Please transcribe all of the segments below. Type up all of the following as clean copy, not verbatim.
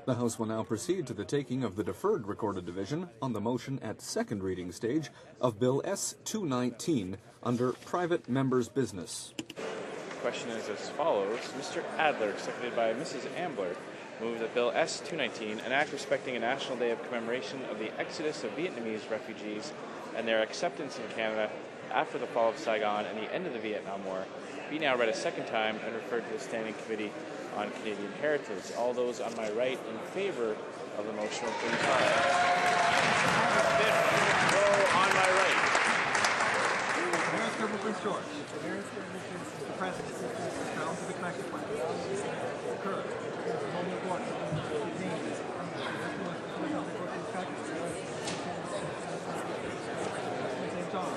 The House will now proceed to the taking of the deferred recorded division on the motion at second reading stage of Bill S-219 under private members' business. The question is as follows. Mr. Adler, seconded by Mrs. Ambler, move that Bill S-219, an act respecting a national day of commemoration of the exodus of Vietnamese refugees and their acceptance in Canada after the fall of Saigon and the end of the Vietnam War, be now read a second time and referred to the Standing Committee on Canadian Heritage. All those on my right in favor of the motion will please rise. Fifth row on my right. Prince George. Mr. President, the Crown to the connected flag. Occur. St. John.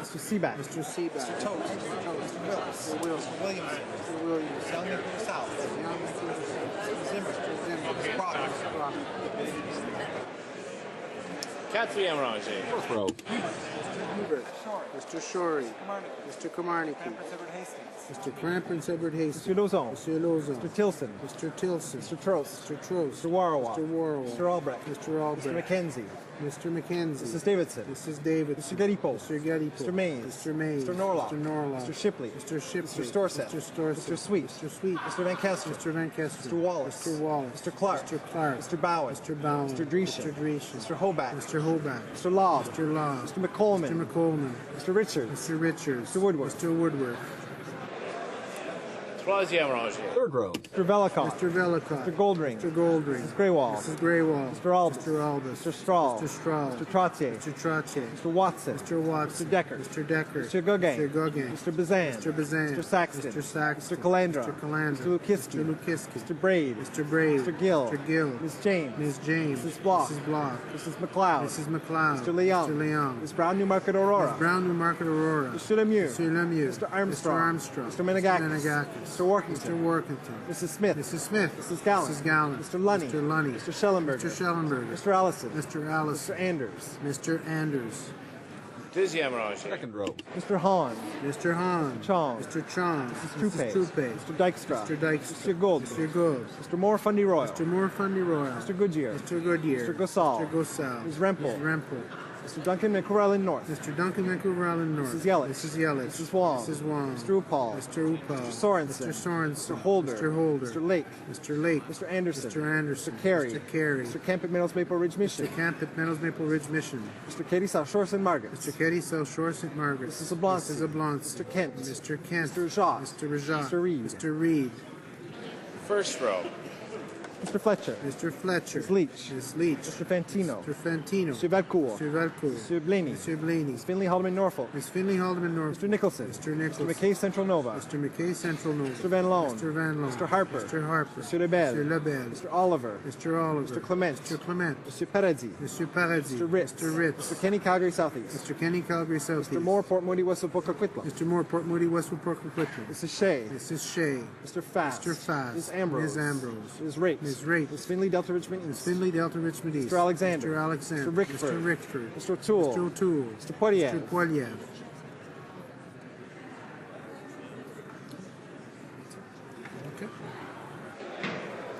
Mr. Seaback. Mr. Seaback. Mr. Toast. Mr. Willis. Mr. Willis. Mr. Williamson. Mr. Williams. Young Nicholas South. Young Nicholas South. Mr. Zimmer. Mr. Zimmer. Mr. Crocker. Quatrième rangée. Fourth row. Mr. Hubert. Mr. Shorey. Mr. Komarnicki. Mr. Crampins Edward Hastings. Mr. Lozon. Mr. Lozon. Mr. Tilson. Mr. Tilson. Mr. Trost. Mr. Trost. Mr. Warwa. Mr. Warwa. Mr. Albrecht. Mr. Albrecht. Mr. McKenzie. Mr. McKenzie. Mrs. Davidson. Mrs. Davidson. Mr. Gedipo. Mr. Gedipo. Mr. Mays. Mr. Mays. Mr. Norlock. Mr. Norlock. Mr. Shipley. Mr. Shipley. Mr. Storsett. Mr. Storsett. Mr. Sweet. Mr. Sweet. Mr. Van Kester. Mr. Van Kester. Mr. Wallace. Mr. Wallace. Mr. Clark. Mr. Clark. Mr. Bowen. Mr. Bowen. Mr. Dreeshen. Mr. Dreeshen. Mr. Hoback. Mr. Hoback. Mr. Law. Mr. Law. Mr. McColman. Mr. McColman. Mr. Richards. Mr. Richards. Mr. Woodward. Mr. Woodward. Troisième rangée. Third row. Mr. Velikov. Mr. Velikov. Mr. Goldring. Mr. Goldring. Mrs. Greywall. Mrs. Greywall. Mr. Albus. Mr. Albus. Mr. Strahl. Mr. Strahl. Mr. Trottier. Mr. Trottier. Mr. Watson. Mr. Watson. Mr. Decker. Mr. Decker. Mr. Gauguin. Mr. Gauguin. Mr. Bazan. Mr. Bazan. Mr. Saxton. Mr. Saxton. Mr. Calandra. Mr. Calandra. Mr. Lukiski. Mr. Lukiski. Mr. Braid. Mr. Braid. Mr. Gill. Mr. Gill. Ms. James. Ms. James. Mrs. Block. Mrs. Block. Mrs. McLeod. Mrs. McLeod. Mr. Leon. Mr. Leon. Ms. Brown Newmarket Aurora. Ms. Brown Newmarket Aurora. Mr. Lemieux. Mr. Lemieux. Mr. Armstrong. Mr. Armstrong. Mr. Menegakis. Mr. Workington. Mr. Workington. Mrs. Smith. Mrs. Smith. Mrs. Gallant. Mrs. Gallant. Mr. Lunny. Mr. Lunny. Mr. Schellenberger. Mr. Schellenberger. Mr. Allison. Mr. Allison. Mr. Anders. Mr. Anders. Deuxième rangée. Second row. Mr. Hahn. Mr. Hahn. Chong. Mr. Chong. Mrs. Troupe. Mr. Dykstra. Mr. Dykstra. Mr. Gold. Mr. Gold. Mr. Moore Fundy Royal. Mr. Moore Fundy Royal. Mr. Goodyear. Mr. Goodyear. Mr. Gosal. Mr. Gosal. Ms. Rempel. Ms. Rempel. Mr. Duncan McCurrell North. Mr. Duncan McCurrell North. Mrs. Yellis. Mrs. Yellis. Mrs. Wong. Mrs. Wong. Mr. Upal. Mr. Upal. Mr. Sorensen. Mr. Sorensen. Mr. Holder. Mr. Holder. Mr. Lake. Mr. Lake. Mr. Anderson. Mr. Anderson. Mr. Carey. Mr. Carey. Mr. Camp at Meadows Maple Ridge Mission. Mr. Camp at Meadows Maple Ridge Mission. Mr. Katie South Shore St. Margaret. Mr. Katie South Shore St. Margaret. Mrs. Oblonsky. Mrs. Oblonsky. Mr. Kent. Mr. Kent. Mr. Rajat. Mr. Rajat. Mr. Reed. Mr. Reed. First row. Mr. Fletcher. Mr. Fletcher. Ms. Leach. Ms. Leach. Mr. Fantino. Mr. Fantino. Mr. Valcourt. Mr. Valcourt. Mr. Blaney. Mr. Blaney. Ms. Finley Haldeman Norfolk. Ms. Finley Haldeman Norfolk. Mr. Nicholson. Mr. Nicholson. Mr. McKay Central Nova. Mr. McKay Central Nova. Mr. Van Loan. Mr. Van Loan. Mr. Harper. Mr. Harper. Mr. Lebel. Mr. Lebel. Mr. Oliver. Mr. Oliver. Mr. Clement. Mr. Clement. Mr. Paradis. Mr. Paradis. Mr. Ritz. Mr. Ritz. Mr. Kenny Calgary Southeast. Mr. Kenny Calgary Southeast. Mr. Moore Port Moody Westwood Coquitlam. Mr. Moore Port Moody Westwood Coquitlam. Mrs. Shea. Mrs. Shea. Mr. Fast. Mr. Fast. Ms. Ambrose. Ms. Ambrose. Ms. Rakes. Ms. Rakes. Ms. Finley Delta Richmond East. Finley Delta Richmond East. Mr. Alexander. Mr. Alexander. Mr. Rickford. Mr. Rickford. Mr. O'Toole. Mr. O'Toole. Mr. Poiliev. Mr. Poiliev. Okay.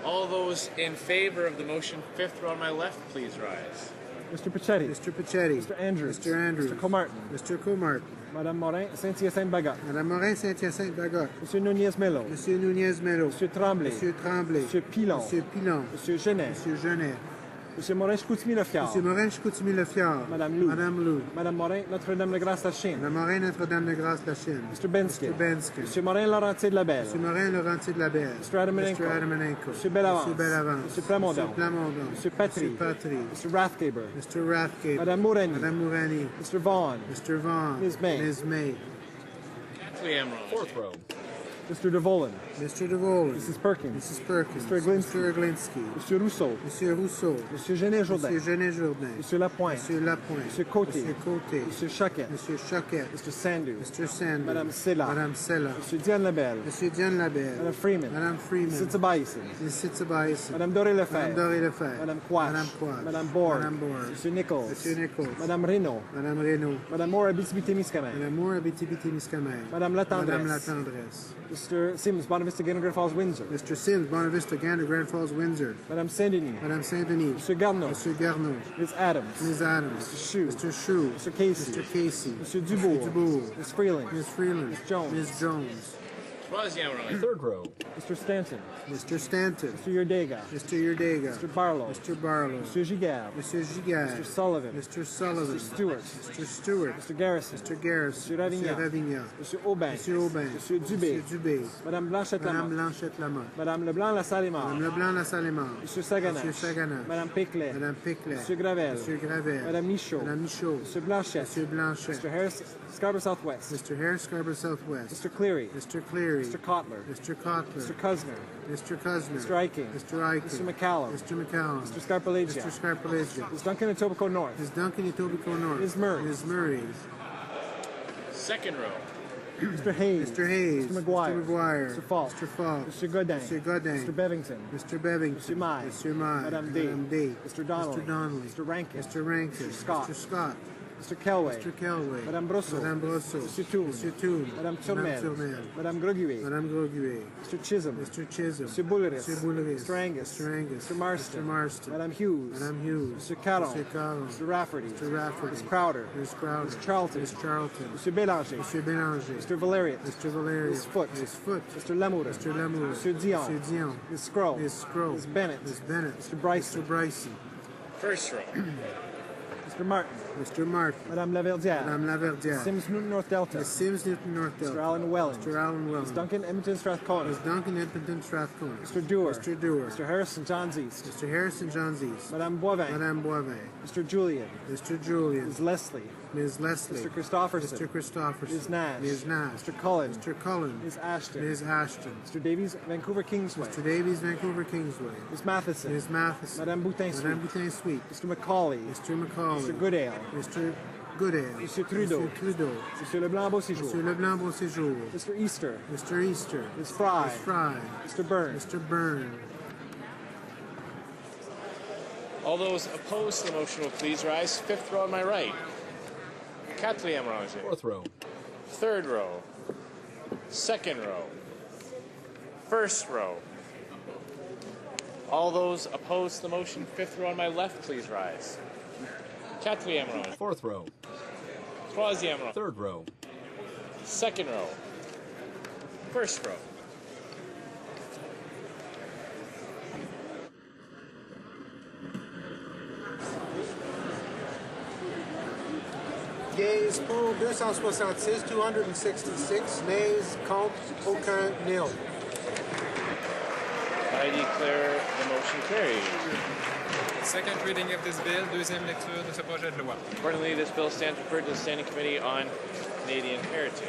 All those in favor of the motion, fifth row on my left, please rise. Mr. Pachetti. Mr. Pachetti. Mr. Andrews. Mr. Andrews. Mr. Comartin. Mr. Comartin. Madame Morin, Saint-Hyacinthe-Bagot. Madame Morin, Saint-Hyacinthe-Bagot. Monsieur Nunez-Melo. Monsieur Nunez-Melo. Monsieur Tremblay. Monsieur Tremblay. Monsieur Pilon. Monsieur Pilon. Monsieur Genet. Monsieur Genet. Monsieur Morin-Chicoutimi-Le-Fjord. Monsieur Morin-Chicoutimi-Le-Fjord. Madame Lou. Madame Lou. Madame Morin, Notre-Dame-de-Grâce-la-Chine. Madame Morin, Notre-Dame-de-Grâce-la-Chine. Mr. Bensky. Mr. Bensky. Monsieur Morin-Laurentier-de-la-Belle. Monsieur Morin-Laurentier-de-la-Belle. Mr. Adamanenko. Mr. Adamanenko. Monsieur Bellavance. Monsieur Bellavance. Monsieur Plamondon. Monsieur Plamondon. Monsieur Patry. Monsieur Patry. Mr. Rathgaber. Mr. Rathgaber. Madame Mourani. Madame Mourani. Mr. Vaughan. Mr. Vaughan. Ms. May. Ms. May. Quatrième rangée. Fourth row. Mr. DeVolen. Mr. DeVolen. Mrs. Perkins. Mrs. Perkins. Mr. Glinski. Mr. Glinski. Monsieur Rousseau. Monsieur Rousseau. Monsieur Genet-Jourdain. Monsieur Genet-Jourdain. Monsieur Lapointe. Monsieur Lapointe. Monsieur Côté. Monsieur Côté. Monsieur Choquette. Monsieur Choquette. Mr. Sandu. Mr. Sandu. Madame Sella. Madame Sella. Monsieur Diane Labelle. Monsieur Diane Labelle. Madame Freeman. Madame Freeman. Mrs. Tobiasen. Mrs. Tobiasen. Madame Doré Lefebvre. Madame Doré Lefebvre. Madame Quash. Madame Quash. Madame Bourg. Madame Bourg. Monsieur Nichols. Monsieur Nichols. Madame Reynaud. Madame Reynaud. Madame Moore Abitibi-Témiscamingue. Madame Moore Abitibi-Témiscamingue. Madame Latendresse. Madame Latendresse. Mr. Sims, Bonavista, Gannon, Falls, Windsor. Mr. Sims, Bonavista, Gander, Grand Falls, Windsor. Madame Saint-Denis. Madame Saint-Denis. Monsieur Garneau. Monsieur Garneau. Ms. Adams. Ms. Adams. Mr. Chou. Mr. Chou. Mr. Casey. Mr. Casey. Monsieur Dubourg. Mr. Dubourg. Ms. Freeling. Ms. Freeland. Ms. Jones. Ms. Jones. Third row. Mr. Stanton. Mr. Stanton. Mr. Yerdega. Mr. Yerdega. Mr. Barlow. Mr. Barlow. Monsieur Gigard. Mr. Gigard. Mr. Sullivan. Mr. Sullivan. Mr. Stewart. Mr. Stewart. Mr. Garrison. Mr. Garrison. Mr. Ravignan. Mr. Ravignan. Monsieur Aubin. Monsieur Aubin. Monsieur Dubé. Monsieur Dubé. Madame Blanchette Madame Lamont. Blanchette Lamont. Madame Leblanc Lassalle-Mort. Madame Leblanc Lassalle-Mort. Monsieur Saganache. Monsieur Saganache. Madame Péclet. Madame Péclet. Monsieur Gravel. Monsieur Gravel. Madame Michaud. Madame Michaud. Monsieur Blanchette. Monsieur Blanchette. Mr. Harris, Scarborough Southwest. Mr. Harris, Scarborough Southwest. Mr. Cleary. Mr. Cleary. Mr. Kotler. Mr. Kotler. Mr. Cusner. Mr. Cusner. Mr. Eiking. Mr. Eichen. Mr. McCallum. Mr. McCallum. Mr. Scarpalegia. Mr. Scarpalegia. Ms. Duncan and Etobicoke North. Ms. Duncan, Etobicoke North. Ms. Murray. Ms. Murray. Second row. Mr. Hayes. Mr. Hayes. Mr. McGuire. Mr. McGuire. Mr. Falk. Mr. Falk. Mr. Godin. Mr. Godin. Mr. Bevington. Mr. Bevington. Mr. Mai. Mr. Mai. Madame Day. Madame Day. Mr. Donnelly. Mr. Donnelly. Mr. Rankin. Mr. Rankin. Mr. Scott. Mr. Scott. Mr. Kelway. Mr. Kelway. Madame Brosseau. Madame Brosseau. Mr. Toon. Mr. Toon. Madame Turmel. Turmel. Madame Groguet. Madame Groguet. Mr. Chisholm. Mr. Chisholm. Mr. Bulleris. Mr. Bulleris. Mr. Angus. Mr. Angus. Mr. Marston. Mr. Marston. Madame Hughes. Madame Hughes. Mr. Caron. Mr. Caron. Mr. Rafferty. Mr. Rafferty. Ms. Crowder. Ms. Crowder. Ms. Charlton. Ms. Charlton. Mr. Bélanger. Mr. Bélanger. Mr. Valerian. Mr. Valerian. Ms. Foote. Ms. Foote. Mr. Lamour. Mr. Lamour. Mr. Dion. Mr. Dion. Ms. Scroll. Ms. Scroll. Ms. Bennett. Ms. Bennett. Mr. Bryson. Mr. Bryson. First row. Mr. Martin. Mr. Martin. Madame Laverdière. Madame Laverdière. Sims Newton North Delta. Ms. Sims Newton North Delta. Mr. Alan Welland. Mr. Alan Welland. Ms. Duncan Edmonton Strathcona. Ms. Duncan Edmonton Strathcona. Mr. Dewar. Mr. Dewar. Mr. Harrison Johns East. Mr. Harrison Johns East. Madame Boivin. Madame Boivin. Mr. Julian. Mr. Julian. Ms. Leslie. Ms. Leslie. Mr. Christopherson. Mr. Christopherson. Ms. Nash. Ms. Nash. Mr. Cullen. Mr. Cullen. Ms. Ashton. Ms. Ashton. Mr. Davies, Vancouver Kingsway. Mr. Davies, Vancouver Kingsway. Ms. Matheson. Ms. Matheson. Madame Boutin Sweet. Madame Boutin Sweet. Mr. McCauley. Mr. McCauley. Mr. Goodale. Mr. Goodale. Monsieur Trudeau. Mr. Trudeau. Monsieur Leblanc Beauséjour. Mr. Leblanc Beauséjour. Mr. Easter. Mr. Easter. Ms. Fry. Ms. Fry. Mr. Burns. Mr. Byrne. All those opposed to the motion will please rise. Fifth row on my right. Quatrième rangée. Fourth row. Third row. Second row. First row. All those opposed to the motion, fifth row on my left, please rise. Quatrième row. Fourth row. Troisième row. Third row. Second row. First row. Yeas pour 266, 266. Nays, contre, aucun, nil. I declare the motion carried. Second reading of this bill, deuxième lecture de ce projet de loi. Accordingly, this bill stands referred to the Standing Committee on Canadian Heritage.